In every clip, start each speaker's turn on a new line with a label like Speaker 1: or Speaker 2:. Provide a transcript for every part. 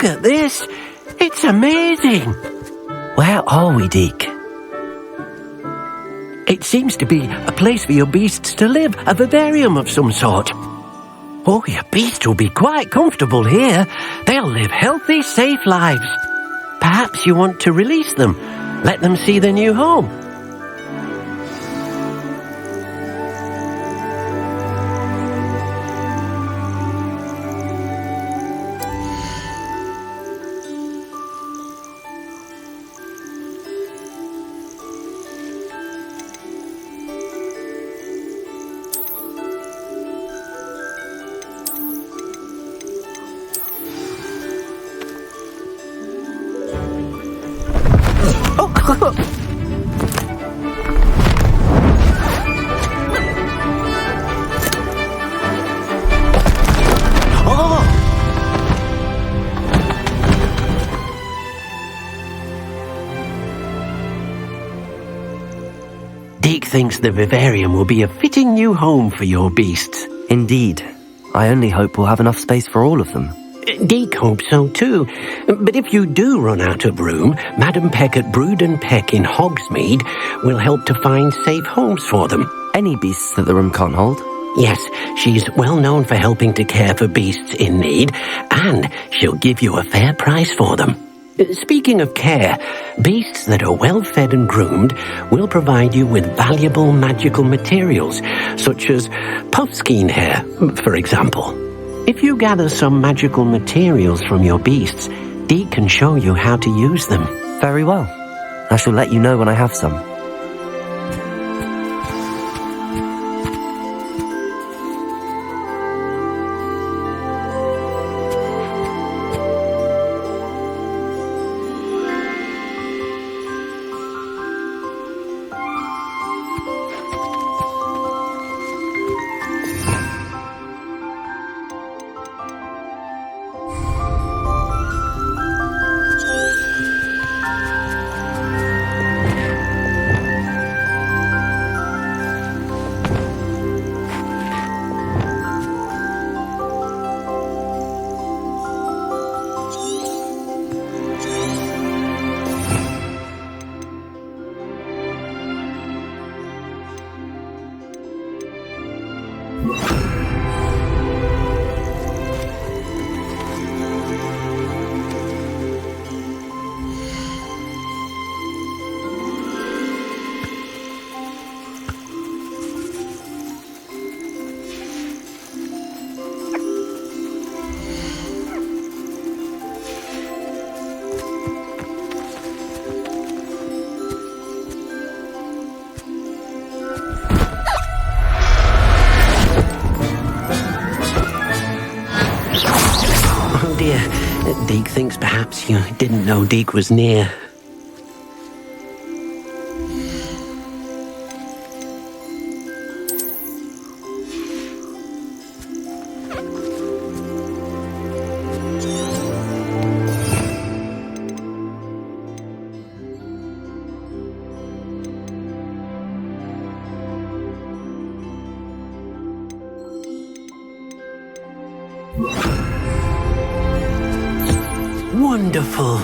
Speaker 1: Look at this. It's amazing.
Speaker 2: Where are we, Deke?
Speaker 1: It seems to be a place for your beasts to live, a vivarium of some sort. Oh, your beasts will be quite comfortable here. They'll live healthy, safe lives. Perhaps you want to release them. Let them see their new home. Deke thinks the vivarium will be a fitting new home for your beasts.
Speaker 2: Indeed. I only hope we'll have enough space for all of them.
Speaker 1: Deke hopes so too. But if you do run out of room, Madam Peck at Brood and Peck in Hogsmeade will help to find safe homes for them.
Speaker 2: Any beasts that the room can't hold?
Speaker 1: Yes, she's well known for helping to care for beasts in need, and she'll give you a fair price for them. Speaking of care, beasts that are well fed and groomed will provide you with valuable magical materials, such as puffskein hair, for example. If you gather some magical materials from your beasts, Deke can show you how to use them.
Speaker 2: Very well. I shall let you know when I have some.
Speaker 1: Deke thinks perhaps you didn't know Deke was near. Wonderful.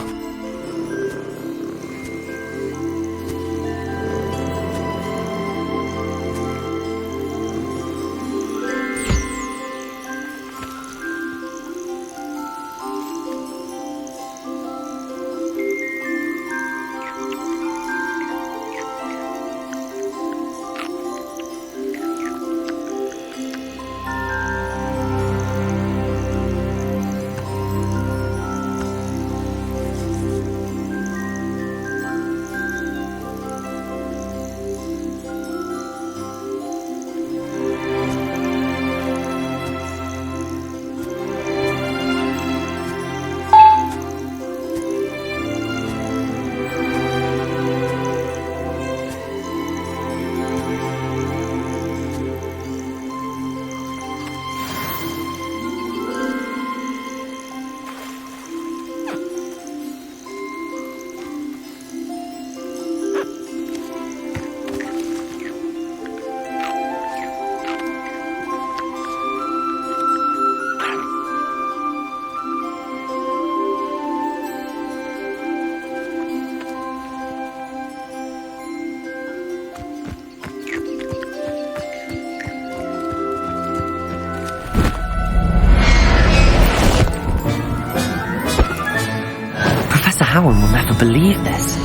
Speaker 2: Master Howard will never believe this.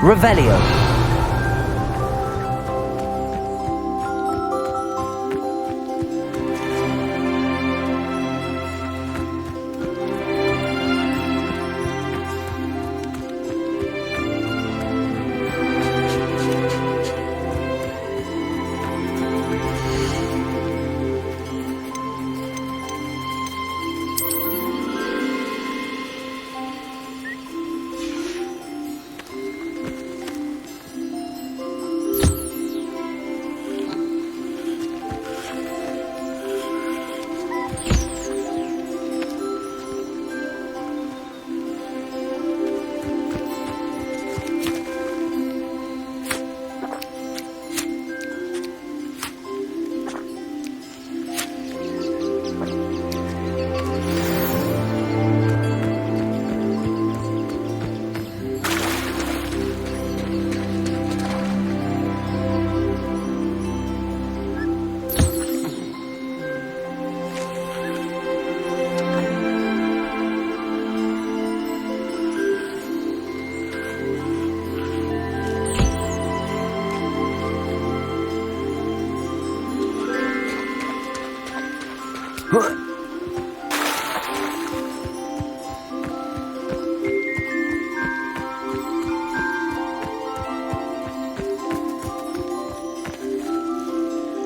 Speaker 2: Revelio.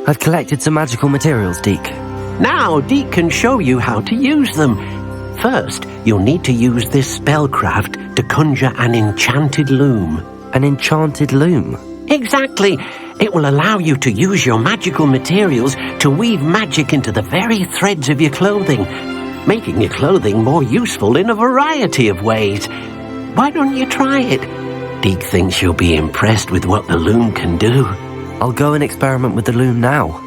Speaker 2: I've collected some magical materials, Deke.
Speaker 1: Now Deke can show you how to use them. First, you'll need to use this spellcraft to conjure an enchanted loom.
Speaker 2: An enchanted loom?
Speaker 1: Exactly. It will allow you to use your magical materials to weave magic into the very threads of your clothing, making your clothing more useful in a variety of ways. Why don't you try it? Deke thinks you'll be impressed with what the loom can do.
Speaker 2: I'll go and experiment with the loom now.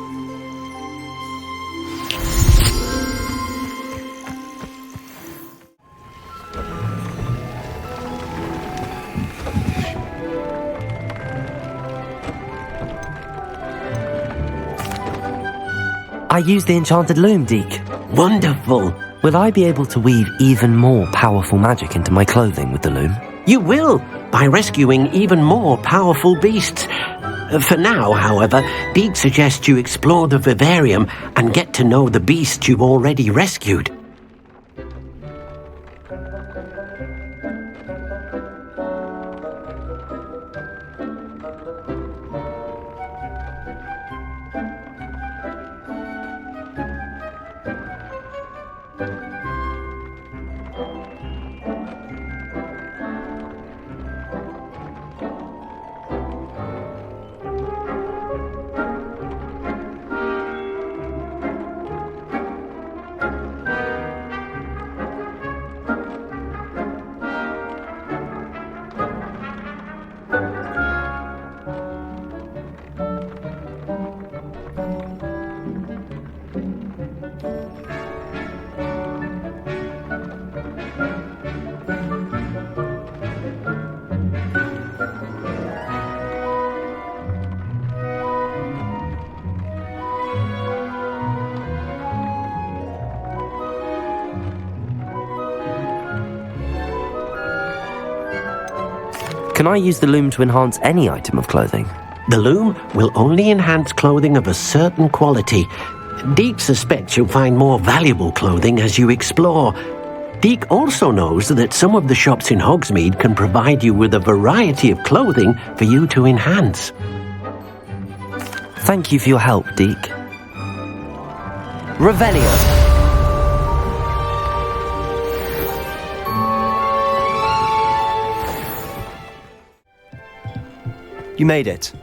Speaker 2: I used the enchanted loom, Deke.
Speaker 1: Wonderful.
Speaker 2: Will I be able to weave even more powerful magic into my clothing with the loom?
Speaker 1: You will, by rescuing even more powerful beasts. For now, however, Deke suggests you explore the vivarium and get to know the beasts you've already rescued.
Speaker 2: Can I use the loom to enhance any item of clothing?
Speaker 1: The loom will only enhance clothing of a certain quality. Deke suspects you'll find more valuable clothing as you explore. Deke also knows that some of the shops in Hogsmeade can provide you with a variety of clothing for you to enhance.
Speaker 2: Thank you for your help, Deke. Revelio.
Speaker 3: You made it.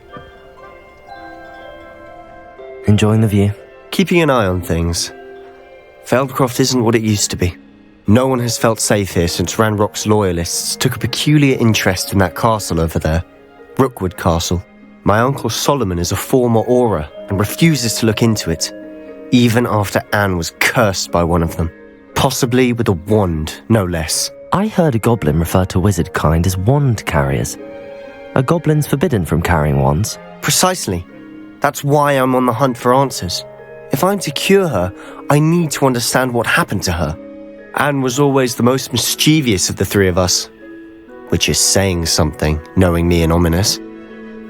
Speaker 2: Enjoying the view?
Speaker 3: Keeping an eye on things. Feldcroft isn't what it used to be. No one has felt safe here since Ranrock's loyalists took a peculiar interest in that castle over there. Rookwood Castle. My uncle Solomon is a former Auror and refuses to look into it, even after Anne was cursed by one of them. Possibly with a wand, no less.
Speaker 2: I heard a goblin refer to wizard kind as wand carriers. Are goblins forbidden from carrying wands?
Speaker 3: Precisely. That's why I'm on the hunt for answers. If I'm to cure her, I need to understand what happened to her. Anne was always the most mischievous of the three of us. Which is saying something, knowing me and ominous.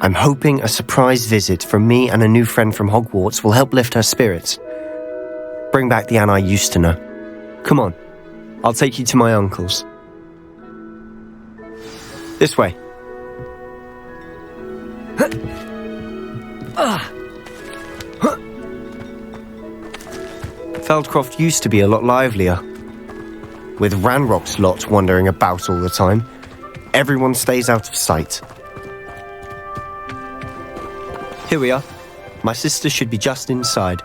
Speaker 3: I'm hoping a surprise visit from me and a new friend from Hogwarts will help lift her spirits. Bring back the Anne I used to know. Come on, I'll take you to my uncle's. This way. Feldcroft used to be a lot livelier. With Ranrock's lot wandering about all the time, everyone stays out of sight. Here we are. My sister should be just inside.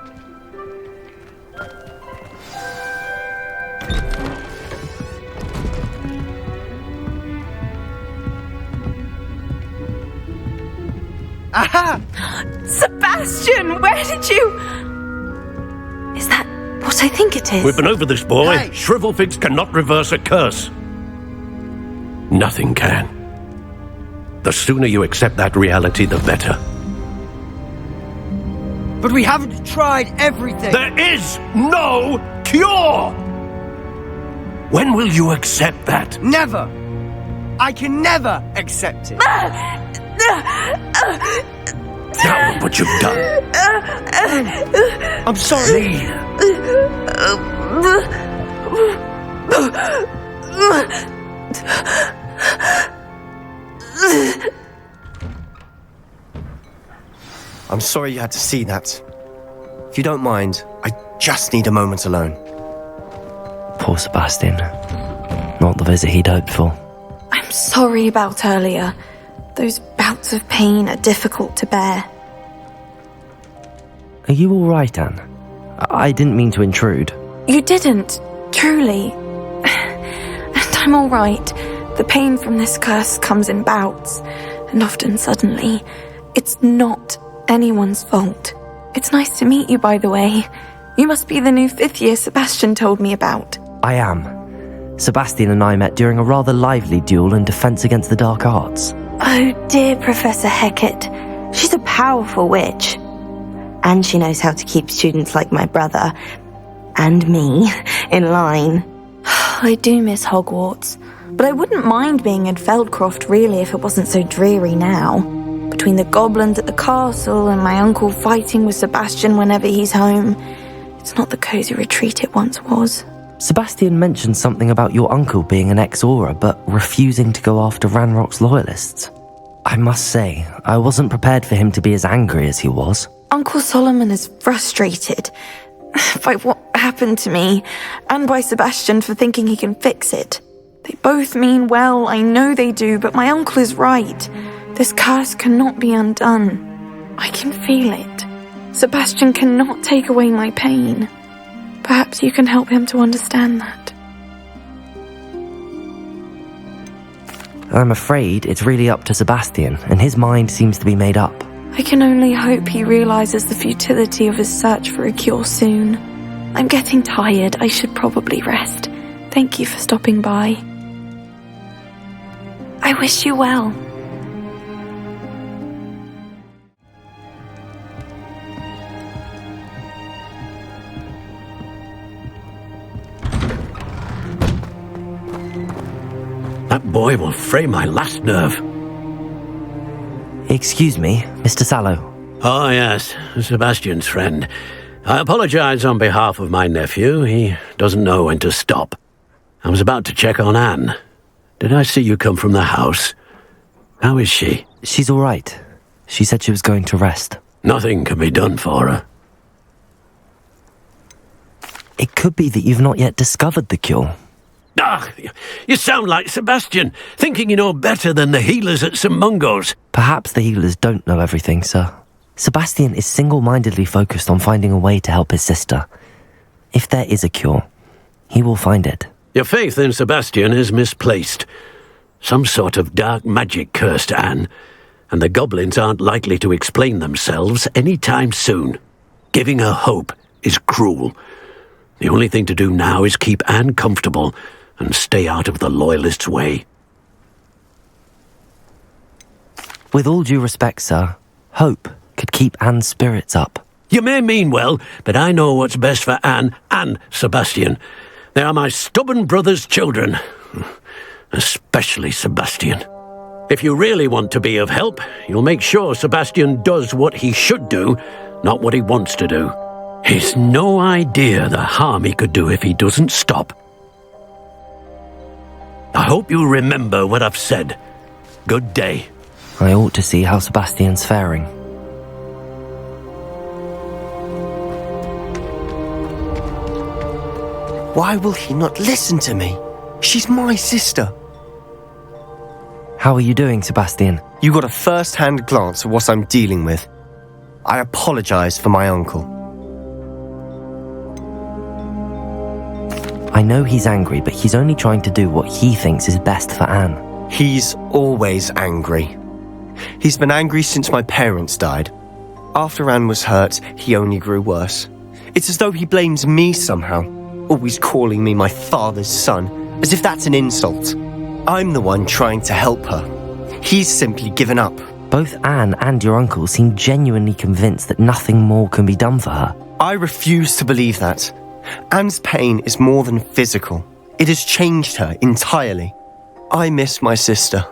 Speaker 4: Aha! Sebastian, where did you... Is that what I think it is?
Speaker 5: We've been over this, boy.
Speaker 4: Hey.
Speaker 5: Shrivelfigs cannot reverse a curse. Nothing can. The sooner you accept that reality, the better.
Speaker 6: But we haven't tried everything.
Speaker 5: There is no cure! When will you accept that?
Speaker 6: Never. I can never accept it.
Speaker 5: Now look what you've done.
Speaker 3: I'm sorry. I'm sorry you had to see that. If you don't mind, I just need a moment alone.
Speaker 2: Poor Sebastian. Not the visit he'd hoped for.
Speaker 4: I'm sorry about earlier. Those bouts of pain are difficult to bear.
Speaker 2: Are you all right, Anne? I didn't mean to intrude.
Speaker 4: You didn't, truly. And I'm all right. The pain from this curse comes in bouts, and often suddenly. It's not anyone's fault. It's nice to meet you, by the way. You must be the new 5th year Sebastian told me about.
Speaker 2: I am. Sebastian and I met during a rather lively duel in Defense Against the Dark Arts.
Speaker 7: Oh dear, Professor Hecat. She's a powerful witch. And she knows how to keep students like my brother, and me, in line.
Speaker 4: I do miss Hogwarts, but I wouldn't mind being in Feldcroft really if it wasn't so dreary now. Between the goblins at the castle and my uncle fighting with Sebastian whenever he's home, it's not the cozy retreat it once was.
Speaker 2: Sebastian mentioned something about your uncle being an ex-Auror, but refusing to go after Ranrock's loyalists. I must say, I wasn't prepared for him to be as angry as he was.
Speaker 4: Uncle Solomon is frustrated by what happened to me, and by Sebastian for thinking he can fix it. They both mean well, I know they do, but my uncle is right. This curse cannot be undone. I can feel it. Sebastian cannot take away my pain. Perhaps you can help him to understand that.
Speaker 2: I'm afraid it's really up to Sebastian, and his mind seems to be made up.
Speaker 4: I can only hope he realizes the futility of his search for a cure soon. I'm getting tired. I should probably rest. Thank you for stopping by. I wish you well.
Speaker 5: That boy will fray my last nerve.
Speaker 2: Excuse me, Mr. Sallow.
Speaker 5: Oh, yes, Sebastian's friend. I apologize on behalf of my nephew. He doesn't know when to stop. I was about to check on Anne. Did I see you come from the house? How is she?
Speaker 2: She's all right. She said she was going to rest.
Speaker 5: Nothing can be done for her.
Speaker 2: It could be that you've not yet discovered the cure.
Speaker 5: Ah, you sound like Sebastian, thinking you know better than the healers at St. Mungo's.
Speaker 2: Perhaps the healers don't know everything, sir. Sebastian is single-mindedly focused on finding a way to help his sister. If there is a cure, he will find it.
Speaker 5: Your faith in Sebastian is misplaced. Some sort of dark magic cursed Anne, and the goblins aren't likely to explain themselves any time soon. Giving her hope is cruel. The only thing to do now is keep Anne comfortable and stay out of the Loyalists' way.
Speaker 2: With all due respect, sir, hope could keep Anne's spirits up.
Speaker 5: You may mean well, but I know what's best for Anne and Sebastian. They are my stubborn brother's children, especially Sebastian. If you really want to be of help, you'll make sure Sebastian does what he should do, not what he wants to do. He's no idea the harm he could do if he doesn't stop. I hope you remember what I've said. Good day.
Speaker 2: I ought to see how Sebastian's faring.
Speaker 3: Why will he not listen to me? She's my sister.
Speaker 2: How are you doing, Sebastian?
Speaker 3: You got a first-hand glance at what I'm dealing with. I apologize for my uncle.
Speaker 2: I know he's angry, but he's only trying to do what he thinks is best for Anne.
Speaker 3: He's always angry. He's been angry since my parents died. After Anne was hurt, he only grew worse. It's as though he blames me somehow, always calling me my father's son, as if that's an insult. I'm the one trying to help her. He's simply given up.
Speaker 2: Both Anne and your uncle seem genuinely convinced that nothing more can be done for her.
Speaker 3: I refuse to believe that. Anne's pain is more than physical. It has changed her entirely. I miss my sister.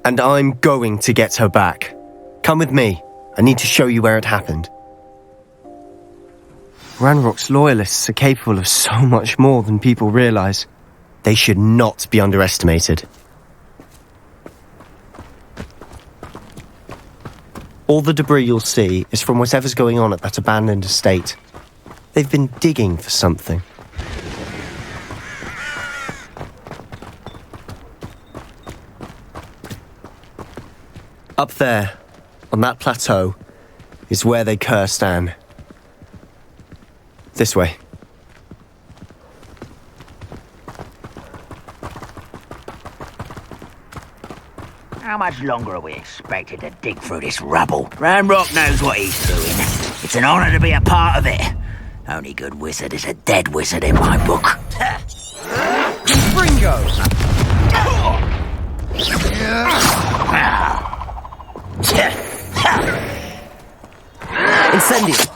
Speaker 3: And I'm going to get her back. Come with me. I need to show you where it happened. Ranrock's Loyalists are capable of so much more than people realize. They should not be underestimated. All the debris you'll see is from whatever's going on at that abandoned estate. They've been digging for something. Up there, on that plateau, is where they cursed Anne. This way.
Speaker 8: How much longer are we expected to dig through this rubble? Ranrock knows what he's doing. It's an honor to be a part of it. Only good wizard is a dead wizard in my book.
Speaker 6: Ringo!
Speaker 2: Incendio!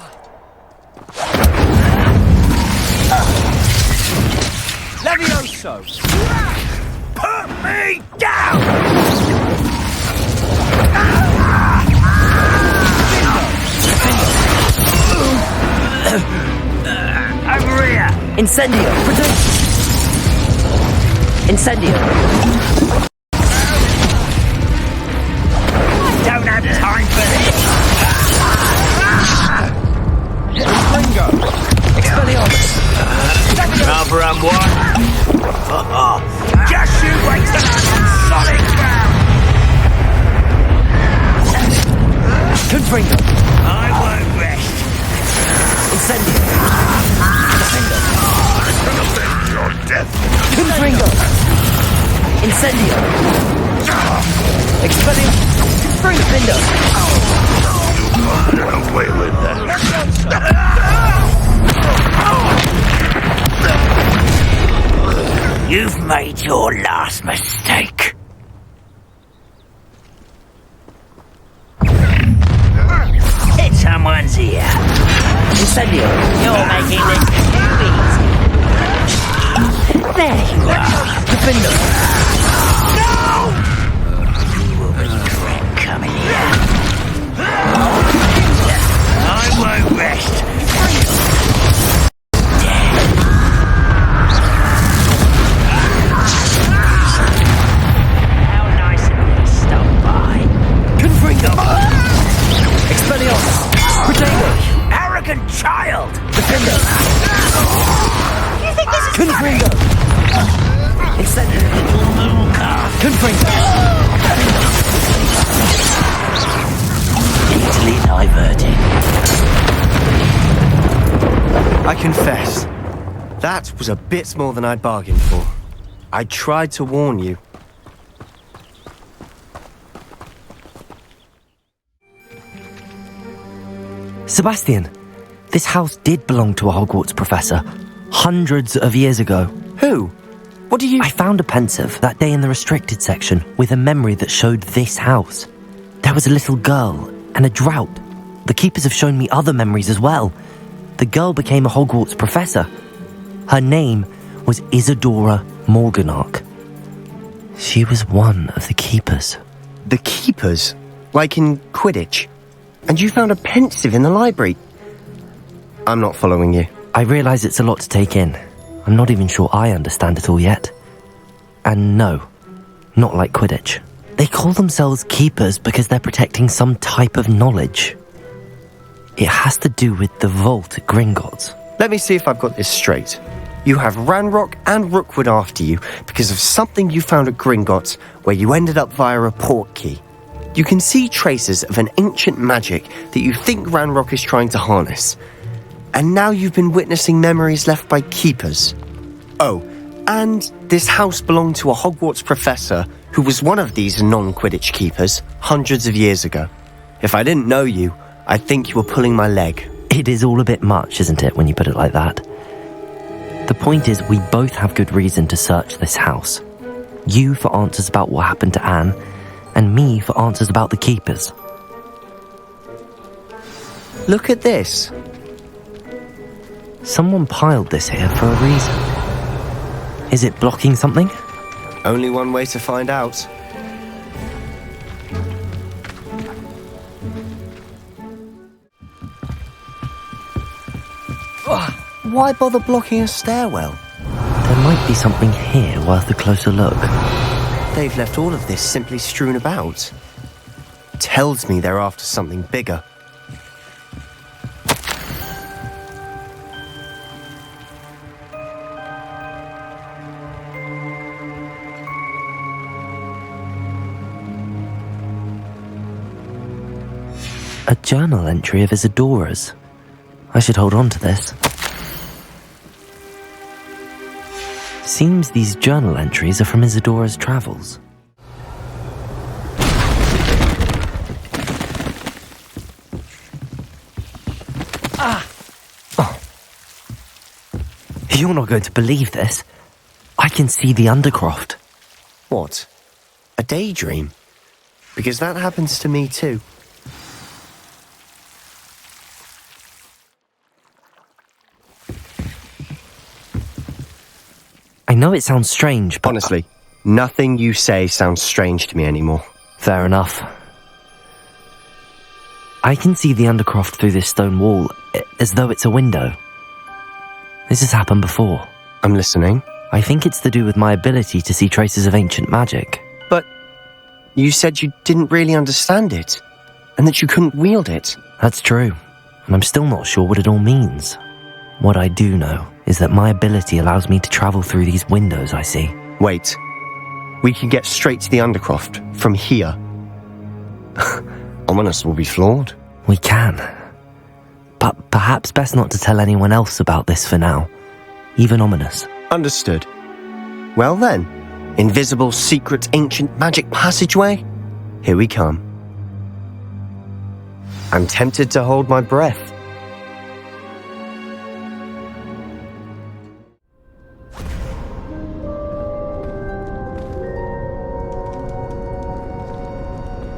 Speaker 6: Levioso!
Speaker 8: Put me down! Over here!
Speaker 2: Incendio! Protect! Incendio!
Speaker 8: Don't have time for this!
Speaker 6: Ringo!
Speaker 2: Expelliarmus!
Speaker 8: Another and one! Just you wait till I'm on solid ground!
Speaker 2: Confringo!
Speaker 8: I won't rest!
Speaker 2: Incendio!
Speaker 8: Your death!
Speaker 2: Confringo! Incendio! Expelliarmus! Confringo!
Speaker 8: Away with that! You've made your last mistake. Hit someone's ear.
Speaker 2: Incendio!
Speaker 8: You're making this too easy. There you are.
Speaker 2: Defendo!
Speaker 8: No! You will regret coming here. I won't rest. How nice of you to stop by.
Speaker 2: Confringo! Expelliarmus! Protego!
Speaker 8: Arrogant child!
Speaker 3: world! Defender!
Speaker 7: You think this is
Speaker 3: Confringo! Incendio! Confringo!
Speaker 1: Easily diverted.
Speaker 3: I confess, that was a bit more than I'd bargained for. I tried to warn you.
Speaker 2: Sebastian, this house did belong to a Hogwarts professor, hundreds of years ago.
Speaker 3: Who? What do you...
Speaker 2: I found a pensive that day in the restricted section with a memory that showed this house. There was a little girl and a drought. The keepers have shown me other memories as well. The girl became a Hogwarts professor. Her name was Isadora Morganach. She was one of the keepers.
Speaker 3: The keepers? Like in Quidditch? And you found a pensive in the library? I'm not following you.
Speaker 2: I realise it's a lot to take in. I'm not even sure I understand it all yet. And no, not like Quidditch. They call themselves keepers because they're protecting some type of knowledge. It has to do with the vault at Gringotts.
Speaker 3: Let me see if I've got this straight. You have Ranrock and Rookwood after you because of something you found at Gringotts where you ended up via a portkey. You can see traces of an ancient magic that you think Ranrock is trying to harness. And now you've been witnessing memories left by keepers. Oh, and this house belonged to a Hogwarts professor who was one of these non-Quidditch keepers hundreds of years ago. If I didn't know you, I'd think you were pulling my leg.
Speaker 2: It is all a bit much, isn't it, when you put it like that? The point is, we both have good reason to search this house. You for answers about what happened to Anne, and me for answers about the keepers.
Speaker 3: Look at this.
Speaker 2: Someone piled this here for a reason. Is it blocking something?
Speaker 3: Only one way to find out. Why bother blocking a stairwell?
Speaker 2: There might be something here worth a closer look.
Speaker 3: They've left all of this simply strewn about. Tells me they're after something bigger.
Speaker 2: A journal entry of Isadora's. I should hold on to this. Seems these journal entries are from Isadora's travels. Oh. You're not going to believe this. I can see the Undercroft.
Speaker 3: What? A daydream? Because that happens to me too.
Speaker 2: I know it sounds strange, but...
Speaker 3: Honestly, nothing you say sounds strange to me anymore.
Speaker 2: Fair enough. I can see the Undercroft through this stone wall, as though it's a window. This has happened before.
Speaker 3: I'm listening.
Speaker 2: I think it's to do with my ability to see traces of ancient magic.
Speaker 3: But you said you didn't really understand it, and that you couldn't wield it.
Speaker 2: That's true, and I'm still not sure what it all means. What I do know is that my ability allows me to travel through these windows I see.
Speaker 3: Wait. We can get straight to the Undercroft from here. Ominous will be flawed.
Speaker 2: We can. But perhaps best not to tell anyone else about this for now. Even Ominous.
Speaker 3: Understood. Well then, invisible, secret, ancient magic passageway? Here we come. I'm tempted to hold my breath.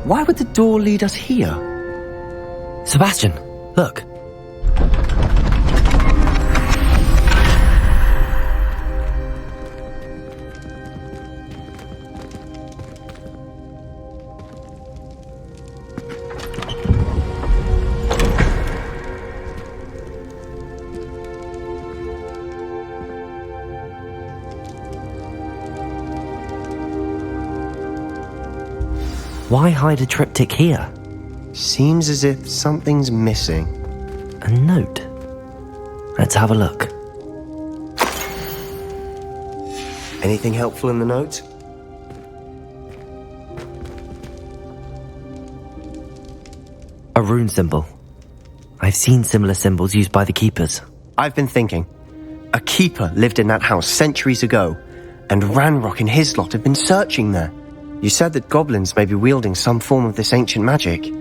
Speaker 3: Why would the door lead us here?
Speaker 2: Sebastian, look. Why hide a triptych here?
Speaker 3: Seems as if something's missing.
Speaker 2: A note? Let's have a look.
Speaker 3: Anything helpful in the note?
Speaker 2: A rune symbol. I've seen similar symbols used by the keepers.
Speaker 3: I've been thinking. A keeper lived in that house centuries ago, and Ranrock and his lot have been searching there. You said that goblins may be wielding some form of this ancient magic. Do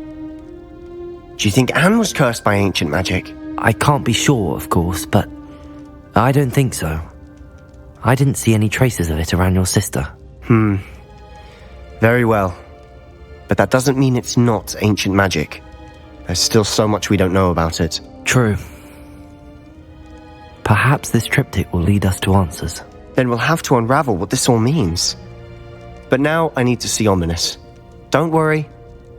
Speaker 3: you think Anne was cursed by ancient magic?
Speaker 2: I can't be sure, of course, but I don't think so. I didn't see any traces of it around your sister.
Speaker 3: Very well. But that doesn't mean it's not ancient magic. There's still so much we don't know about it.
Speaker 2: True. Perhaps this triptych will lead us to answers.
Speaker 3: Then we'll have to unravel what this all means. But now I need to see Ominous. Don't worry,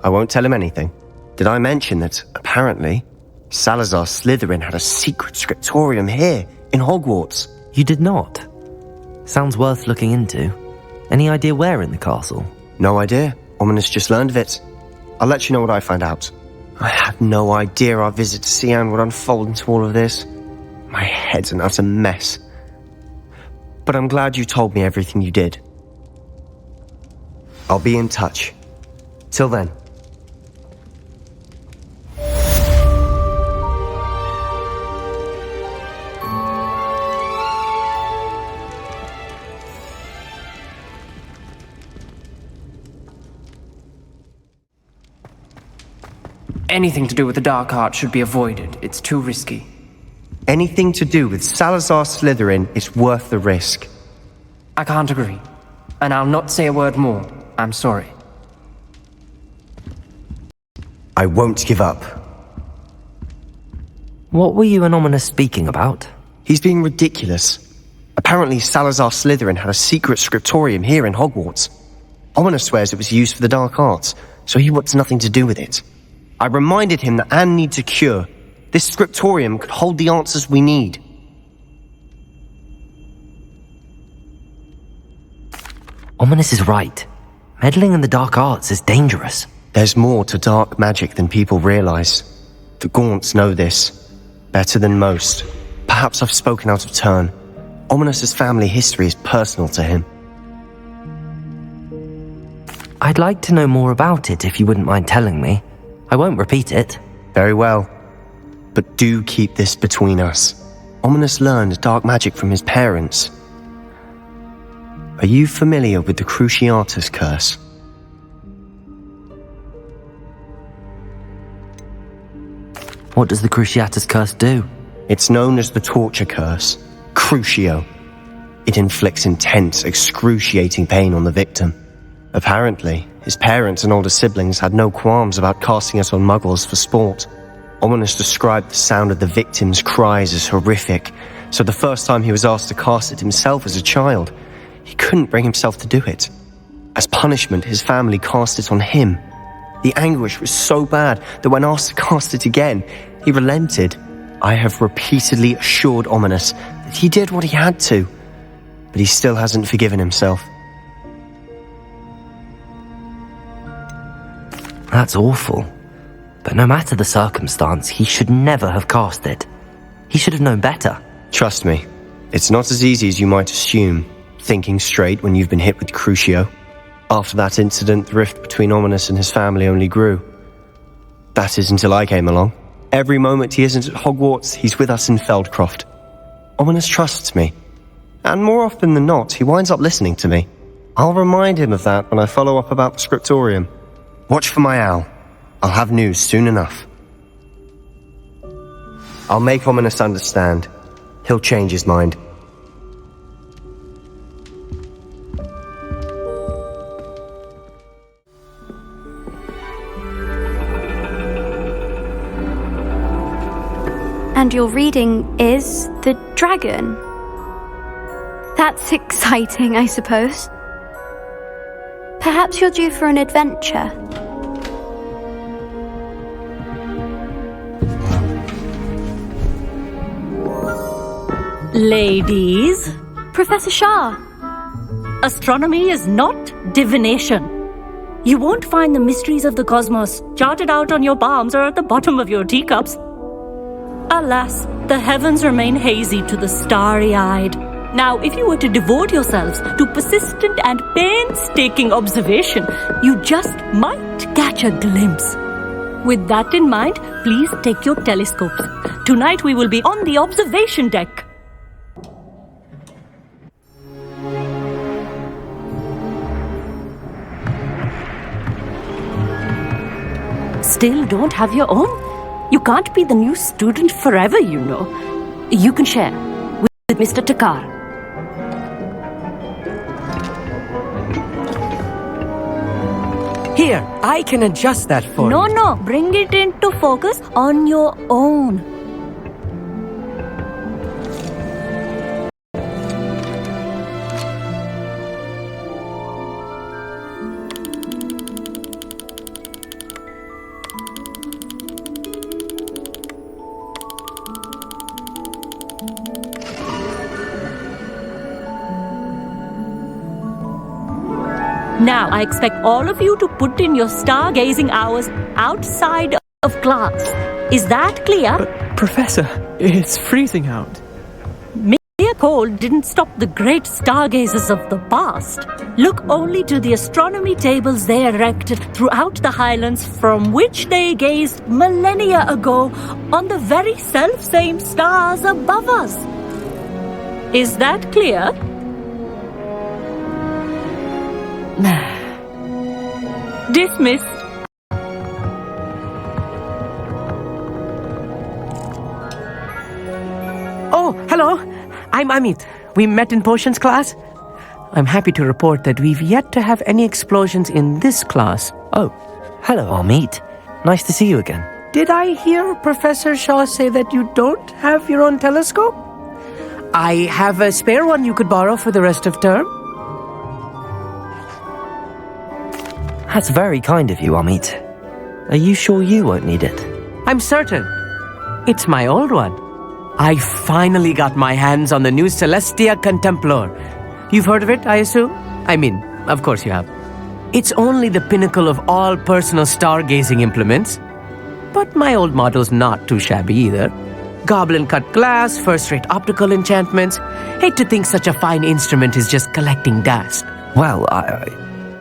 Speaker 3: I won't tell him anything. Did I mention that, apparently, Salazar Slytherin had a secret scriptorium here, in Hogwarts?
Speaker 2: You did not? Sounds worth looking into. Any idea where in the castle?
Speaker 3: No idea. Ominous just learned of it. I'll let you know what I find out. I had no idea our visit to Cian would unfold into all of this. My head's an utter mess. But I'm glad you told me everything you did. I'll be in touch. Till then.
Speaker 9: Anything to do with the dark art should be avoided. It's too risky.
Speaker 3: Anything to do with Salazar Slytherin is worth the risk.
Speaker 9: I can't agree. And I'll not say a word more. I'm sorry.
Speaker 3: I won't give up.
Speaker 2: What were you and Ominous speaking about?
Speaker 3: He's being ridiculous. Apparently Salazar Slytherin had a secret scriptorium here in Hogwarts. Ominous swears it was used for the dark arts, so he wants nothing to do with it. I reminded him that Anne needs a cure. This scriptorium could hold the answers we need.
Speaker 2: Ominous is right. Meddling in the dark arts is dangerous.
Speaker 3: There's more to dark magic than people realize. The Gaunts know this. Better than most. Perhaps I've spoken out of turn. Ominous's family history is personal to him.
Speaker 2: I'd like to know more about it if you wouldn't mind telling me. I won't repeat it.
Speaker 3: Very well. But do keep this between us. Ominous learned dark magic from his parents. Are you familiar with the Cruciatus curse?
Speaker 2: What does the Cruciatus curse do?
Speaker 3: It's known as the torture curse, Crucio. It inflicts intense, excruciating pain on the victim. Apparently, his parents and older siblings had no qualms about casting it on muggles for sport. Ominous described the sound of the victim's cries as horrific, so the first time he was asked to cast it himself as a child, he couldn't bring himself to do it. As punishment, his family cast it on him. The anguish was so bad that when asked to cast it again, he relented. I have repeatedly assured Ominous that he did what he had to, but he still hasn't forgiven himself.
Speaker 2: That's awful. But no matter the circumstance, he should never have cast it. He should have known better.
Speaker 3: Trust me, it's not as easy as you might assume, thinking straight when you've been hit with Crucio. After that incident, the rift between Ominous and his family only grew. That is until I came along. Every moment he isn't at Hogwarts, he's with us in Feldcroft. Ominous trusts me. And more often than not, he winds up listening to me. I'll remind him of that when I follow up about the scriptorium. Watch for my owl. I'll have news soon enough. I'll make Ominous understand. He'll change his mind.
Speaker 10: And your reading is The Dragon. That's exciting, I suppose. Perhaps you're due for an adventure.
Speaker 11: Ladies,
Speaker 10: Professor Shah.
Speaker 11: astronomy is not divination. You won't find the mysteries of the cosmos charted out on your palms or at the bottom of your teacups. Alas, the heavens remain hazy to the starry-eyed. Now, if you were to devote yourselves to persistent and painstaking observation, you just might catch a glimpse. With that in mind, please take your telescopes. Tonight we will be on the observation deck. Still don't have your own? You can't be the new student forever, you know. You can share with Mr. Takar.
Speaker 12: Here, I can adjust that for you.
Speaker 11: No, bring it into focus on your own. Now, I expect all of you to put in your stargazing hours outside of class. Is that clear?
Speaker 13: Professor, it's freezing out.
Speaker 11: Mere cold didn't stop the great stargazers of the past. Look only to the astronomy tables they erected throughout the highlands from which they gazed millennia ago on the very self-same stars above us. Is that clear? Dismissed.
Speaker 12: Oh, hello. I'm Amit. We met in potions class. I'm happy to report that we've yet to have any explosions in this class.
Speaker 2: Oh, hello, Amit. Nice to see you again.
Speaker 12: Did I hear Professor Shaw say that you don't have your own telescope? I have a spare one you could borrow for the rest of term.
Speaker 2: That's very kind of you, Amit. Are you sure you won't need it?
Speaker 12: I'm certain. It's my old one. I finally got my hands on the new Celestia Contemplor. You've heard of it, I assume? I mean, of course you have. It's only the pinnacle of all personal stargazing implements. But my old model's not too shabby either. Goblin-cut glass, first-rate optical enchantments. Hate to think such a fine instrument is just collecting dust.
Speaker 2: Well,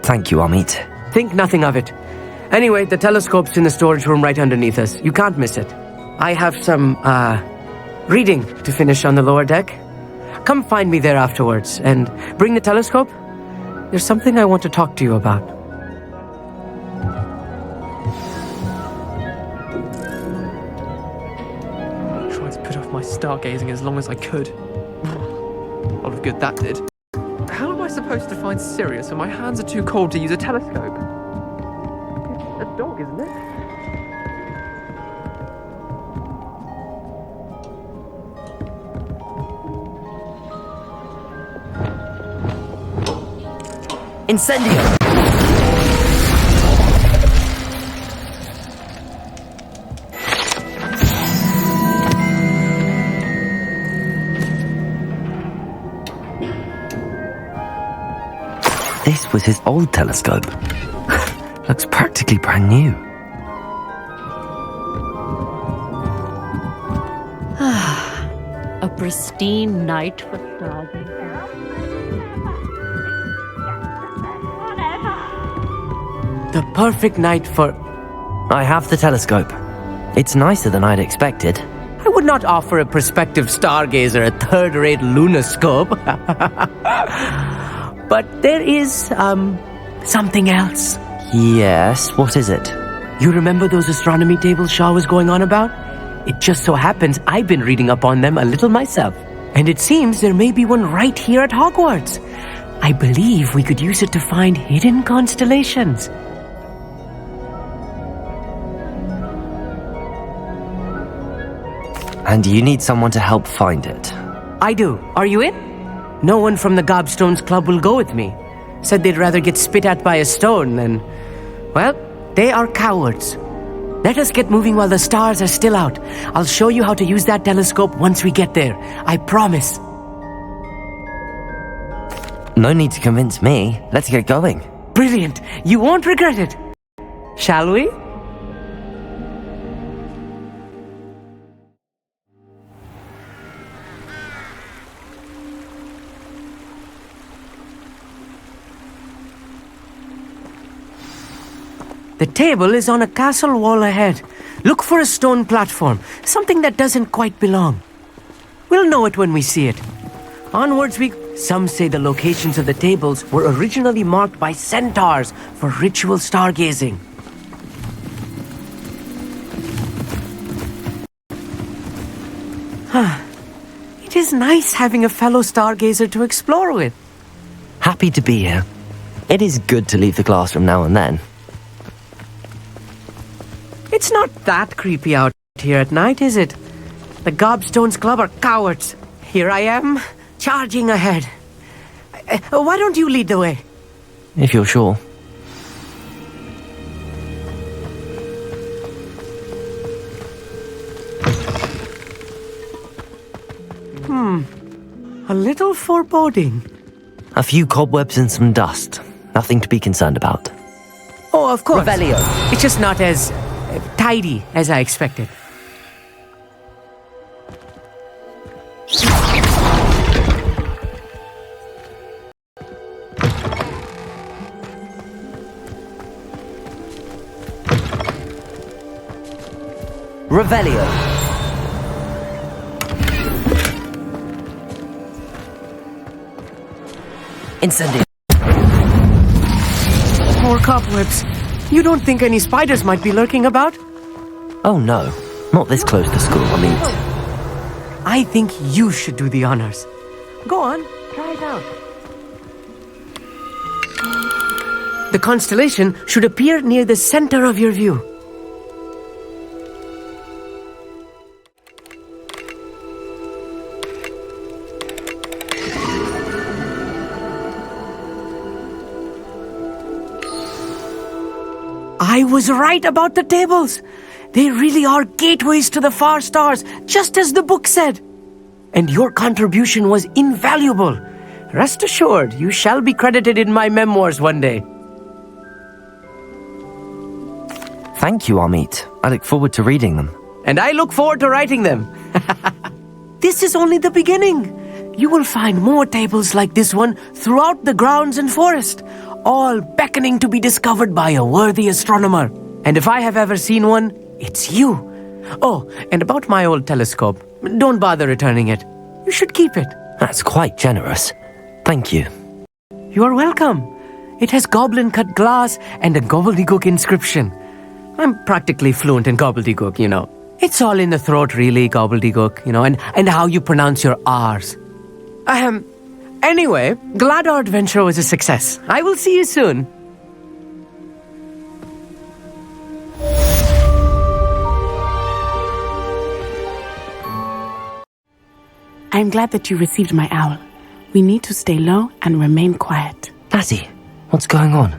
Speaker 2: thank you, Amit.
Speaker 12: Think nothing of it. Anyway, the telescope's in the storage room right underneath us. You can't miss it. I have some, reading to finish on the lower deck. Come find me there afterwards, and bring the telescope. There's something I want to talk to you about.
Speaker 13: I tried to put off my stargazing as long as I could. A lot of good that did. How am I supposed to find Sirius when my hands are too cold to use a telescope? It's a dog, isn't it?
Speaker 2: Incendio! This was his old telescope. Looks practically brand new.
Speaker 11: A pristine night for stargazing.
Speaker 12: The perfect night for...
Speaker 2: I have the telescope. It's nicer than I'd expected.
Speaker 12: I would not offer a prospective stargazer a third-rate lunoscope. But there is, something else.
Speaker 2: Yes, what is it?
Speaker 12: You remember those astronomy tables Shaw was going on about? It just so happens I've been reading up on them a little myself. And it seems there may be one right here at Hogwarts. I believe we could use it to find hidden constellations.
Speaker 2: And you need someone to help find it.
Speaker 12: I do. Are you in? No one from the Gobstones Club will go with me. Said they'd rather get spit at by a stone than... Well, they are cowards. Let us get moving while the stars are still out. I'll show you how to use that telescope once we get there. I promise.
Speaker 2: No need to convince me. Let's get going.
Speaker 12: Brilliant. You won't regret it. Shall we? The table is on a castle wall ahead. Look for a stone platform, something that doesn't quite belong. We'll know it when we see it. Onwards we... Some say the locations of the tables were originally marked by centaurs for ritual stargazing. It is nice having a fellow stargazer to explore with.
Speaker 2: Happy to be here. It is good to leave the classroom now and then.
Speaker 12: It's not that creepy out here at night, is it? The Gobstones Club are cowards. Here I am, charging ahead. Why don't you lead the way?
Speaker 2: If you're sure.
Speaker 12: A little foreboding.
Speaker 2: A few cobwebs and some dust. Nothing to be concerned about.
Speaker 12: Oh, of course.
Speaker 2: Revelio.
Speaker 12: It's just not as tidy as I expected.
Speaker 2: Revelio. Incendio.
Speaker 12: More cobwebs. You don't think any spiders might be lurking about?
Speaker 2: Oh no, not this close to school, I mean.
Speaker 12: I think you should do the honors. Go on, try it out. The constellation should appear near the center of your view. I was right about the tables. They really are gateways to the far stars, just as the book said. And your contribution was invaluable. Rest assured, you shall be credited in my memoirs one day.
Speaker 2: Thank you, Amit. I look forward to reading them.
Speaker 12: And I look forward to writing them. This is only the beginning. You will find more tables like this one throughout the grounds and forest, all beckoning to be discovered by a worthy astronomer. And if I have ever seen one, it's you. Oh, and about my old telescope, don't bother returning it. You should keep it.
Speaker 2: That's quite generous. Thank you.
Speaker 12: You are welcome. It has goblin-cut glass and a gobbledygook inscription. I'm practically fluent in gobbledygook, you know. It's all in the throat, really, gobbledygook, you know, and how you pronounce your R's. Anyway, glad our adventure was a success. I will see you soon.
Speaker 14: I'm glad that you received my owl. We need to stay low and remain quiet.
Speaker 2: Lassie, what's going on?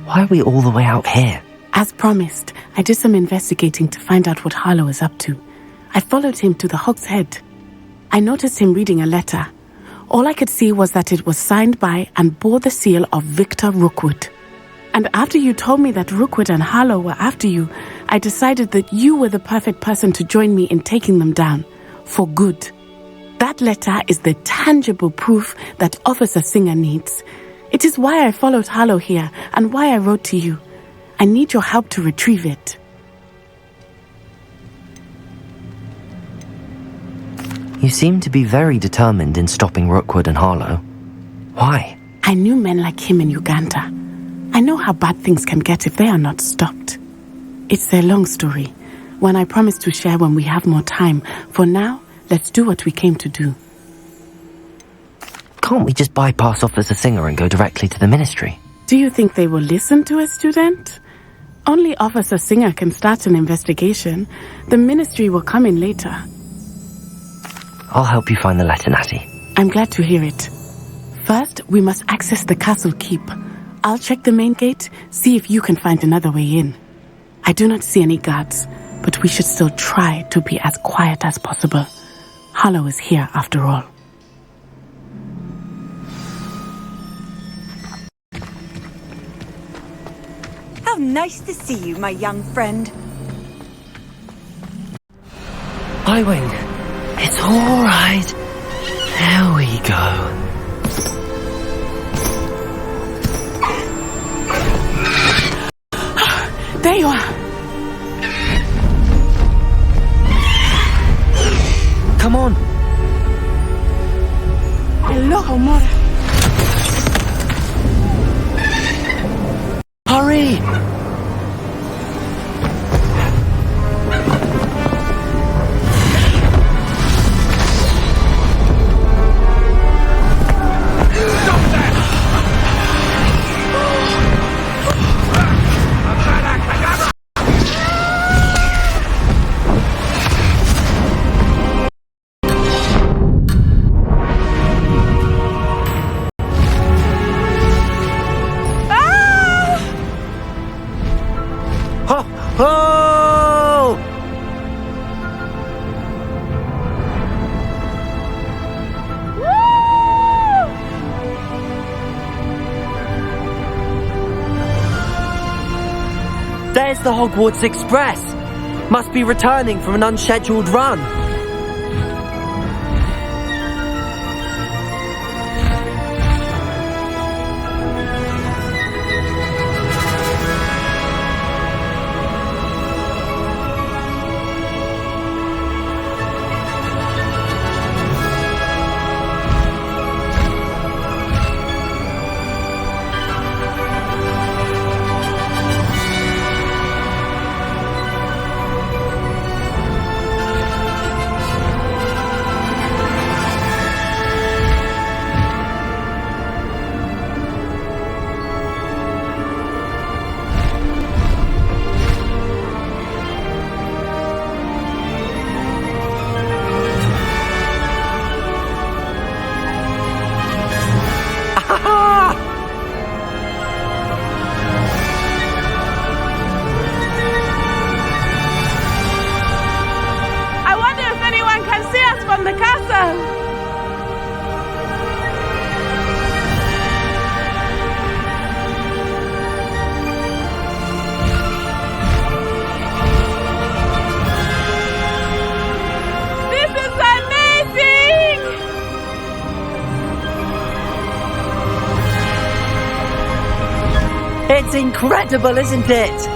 Speaker 2: Why are we all the way out here?
Speaker 14: As promised, I did some investigating to find out what Harlow is up to. I followed him to the Hog's Head. I noticed him reading a letter. All I could see was that it was signed by and bore the seal of Victor Rookwood. And after you told me that Rookwood and Harlow were after you, I decided that you were the perfect person to join me in taking them down. For good. That letter is the tangible proof that Officer Singer needs. It is why I followed Harlow here and why I wrote to you. I need your help to retrieve it.
Speaker 2: You seem to be very determined in stopping Rookwood and Harlow. Why?
Speaker 14: I knew men like him in Uganda. I know how bad things can get if they are not stopped. It's a long story, one I promise to share when we have more time. For now, let's do what we came to do.
Speaker 2: Can't we just bypass Officer Singer and go directly to the ministry?
Speaker 14: Do you think they will listen to a student? Only Officer Singer can start an investigation. The ministry will come in later.
Speaker 2: I'll help you find the letter, Natty.
Speaker 14: I'm glad to hear it. First, we must access the castle keep. I'll check the main gate, see if you can find another way in. I do not see any guards, but we should still try to be as quiet as possible. Harlow is here after all.
Speaker 15: How nice to see you, my young friend.
Speaker 2: Highwing, it's all right. There we go.
Speaker 14: There you are.
Speaker 2: Come on.
Speaker 14: Hello, Homura.
Speaker 2: Hurry! Oh! There's the Hogwarts Express. Must be returning from an unscheduled run.
Speaker 14: The castle! This is amazing!
Speaker 2: It's incredible, isn't it?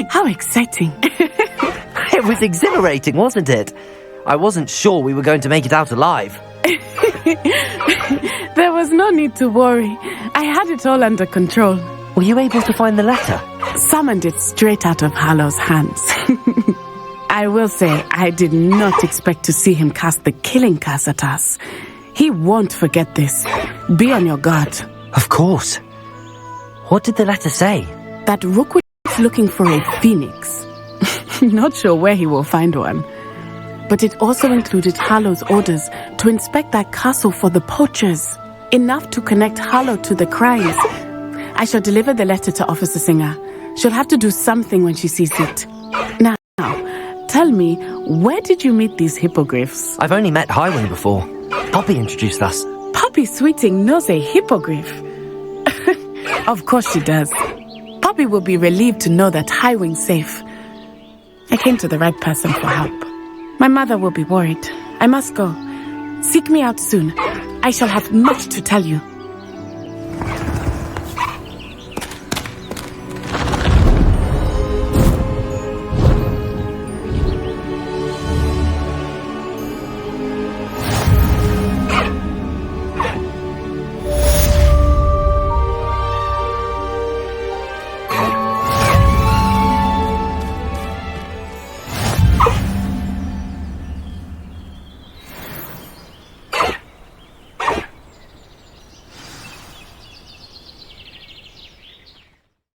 Speaker 14: How exciting.
Speaker 2: It was exhilarating, wasn't it? I wasn't sure we were going to make it out alive.
Speaker 14: There was no need to worry. I had it all under control.
Speaker 2: Were you able to find the letter?
Speaker 14: Summoned it straight out of Hallow's hands. I will say, I did not expect to see him cast the killing curse at us. He won't forget this. Be on your guard.
Speaker 2: Of course. What did the letter say?
Speaker 14: That Rookwood is looking for a phoenix. Not sure where he will find one. But it also included Hallow's orders to inspect that castle for the poachers. Enough to connect Hallow to the crimes. I shall deliver the letter to Officer Singer. She'll have to do something when she sees it. Now, tell me, where did you meet these hippogriffs?
Speaker 2: I've only met Highwing before. Poppy introduced us.
Speaker 14: Poppy Sweeting knows a hippogriff. Of course she does. Poppy will be relieved to know that Highwing's safe. I came to the right person for help. My mother will be worried. I must go. Seek me out soon. I shall have much to tell you.